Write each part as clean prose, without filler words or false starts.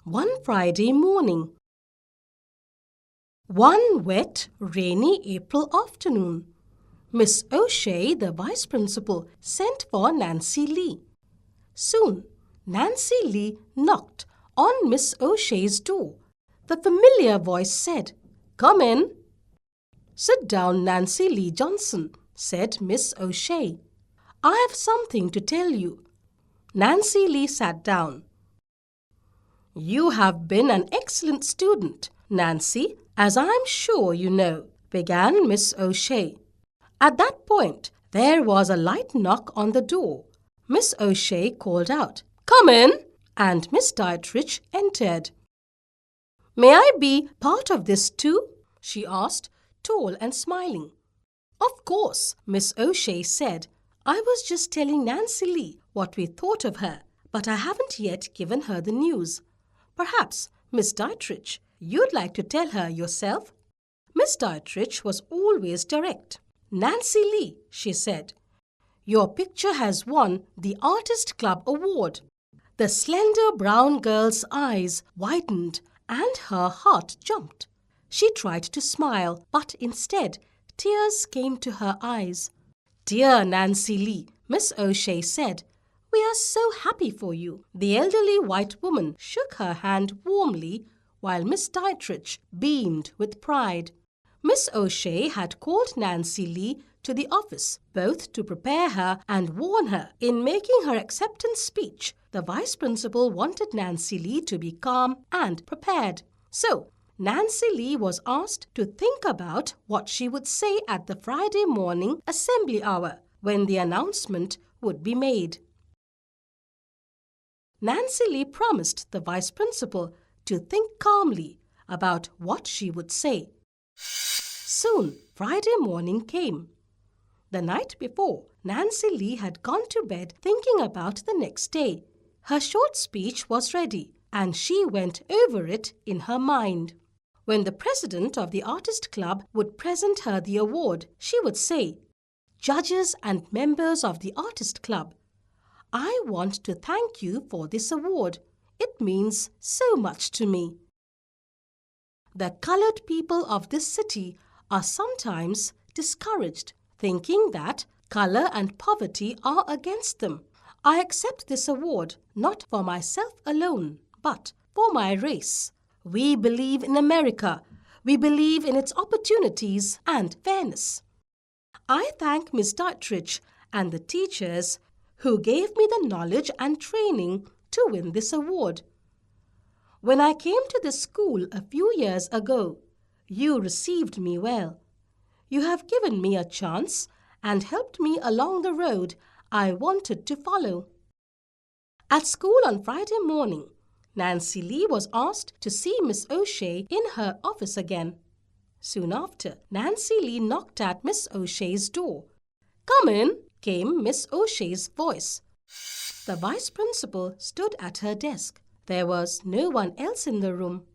One Friday morning. One wet, rainy April afternoon, Miss O'Shea, the vice principal, sent for Nancy Lee. Soon, Nancy Lee knocked on Miss O'Shea's door. The familiar voice said, "Come in." "Sit down, Nancy Lee Johnson," said Miss O'Shea. "I have something to tell you." Nancy Lee sat down. "You have been an excellent student, Nancy, as I am sure you know," began Miss O'Shea. At that point, there was a light knock on the door. Miss O'Shea called out, "Come in," and Miss Dietrich entered. "May I be part of this too?" she asked, tall and smiling. "Of course," Miss O'Shea said. "I was just telling Nancy Lee what we thought of her, but I haven't yet given her the news. Perhaps, Miss Dietrich, you'd like to tell her yourself?" Miss Dietrich was always direct. "Nancy Lee," she said, "your picture has won the Artist Club Award." The slender brown girl's eyes widened and her heart jumped. She tried to smile, but instead, tears came to her eyes. "Dear Nancy Lee," Miss O'Shea said, "we are so happy for you." The elderly white woman shook her hand warmly while Miss Dietrich beamed with pride. Miss O'Shea had called Nancy Lee to the office, both to prepare her and warn her. In making her acceptance speech, the vice principal wanted Nancy Lee to be calm and prepared. So, Nancy Lee was asked to think about what she would say at the Friday morning assembly hour when the announcement would be made. Nancy Lee promised the vice principal to think calmly about what she would say. Soon, Friday morning came. The night before, Nancy Lee had gone to bed thinking about the next day. Her short speech was ready, and she went over it in her mind. When the president of the Artist Club would present her the award, she would say, "Judges and members of the Artist Club, I want to thank you for this award. It means so much to me. The colored people of this city are sometimes discouraged, thinking that color and poverty are against them. I accept this award not for myself alone, but for my race. We believe in America. We believe in its opportunities and fairness. I thank Miss Dietrich and the teachers who gave me the knowledge and training to win this award. When I came to this school a few years ago, you received me well. You have given me a chance and helped me along the road I wanted to follow." At school on Friday morning, Nancy Lee was asked to see Miss O'Shea in her office again. Soon after, Nancy Lee knocked at Miss O'Shea's door. "Come in," came Miss O'Shea's voice. The vice principal stood at her desk. There was no one else in the room.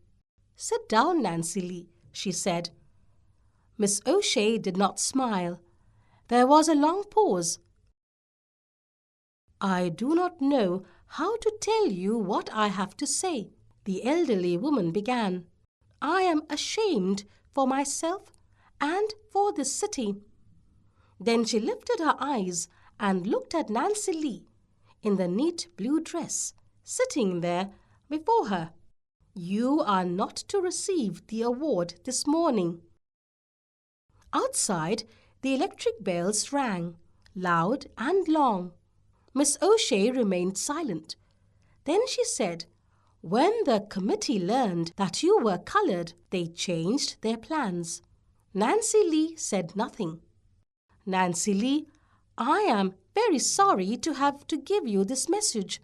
"Sit down, Nancy Lee," she said. Miss O'Shea did not smile. There was a long pause. "I do not know how to tell you what I have to say," the elderly woman began. "I am ashamed for myself and for this city." Then she lifted her eyes and looked at Nancy Lee in the neat blue dress sitting there before her. "You are not to receive the award this morning." Outside, the electric bells rang, loud and long. Miss O'Shea remained silent. Then she said, "When the committee learned that you were colored, they changed their plans." Nancy Lee said nothing. "Nancy Lee, I am very sorry to have to give you this message.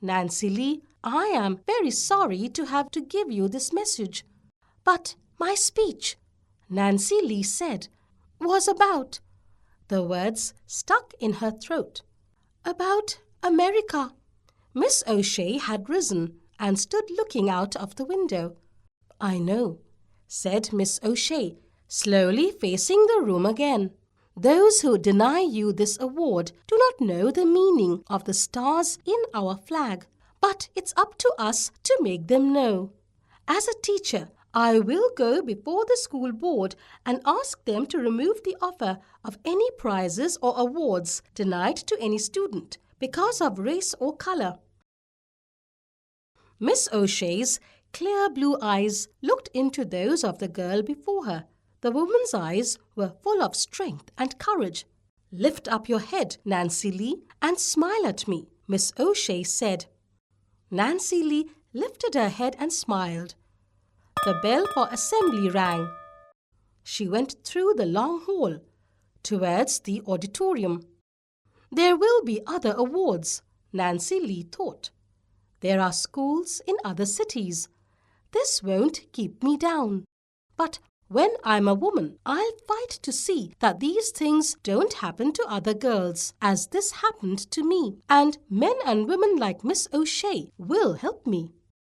Nancy Lee, I am very sorry to have to give you this message. But my speech," Nancy Lee said, "was about—" The words stuck in her throat. "About America." Miss O'Shea had risen and stood looking out of the window. "I know," said Miss O'Shea, slowly facing the room again. "Those who deny you this award do not know the meaning of the stars in our flag. But it's up to us to make them know. As a teacher, I will go before the school board and ask them to remove the offer of any prizes or awards denied to any student because of race or color. Miss O'Shea's clear blue eyes looked into those of the girl before her. The woman's eyes were full of strength and courage. "Lift up your head, Nancy Lee, and smile at me," Miss O'Shea said. Nancy Lee lifted her head and smiled. The bell for assembly rang. She went through the long hall towards the auditorium. There will be other awards, Nancy Lee thought. There are schools in other cities. This won't keep me down. But when I'm a woman, I'll fight to see that these things don't happen to other girls, as this happened to me. And men and women like Miss O'Shea will help me.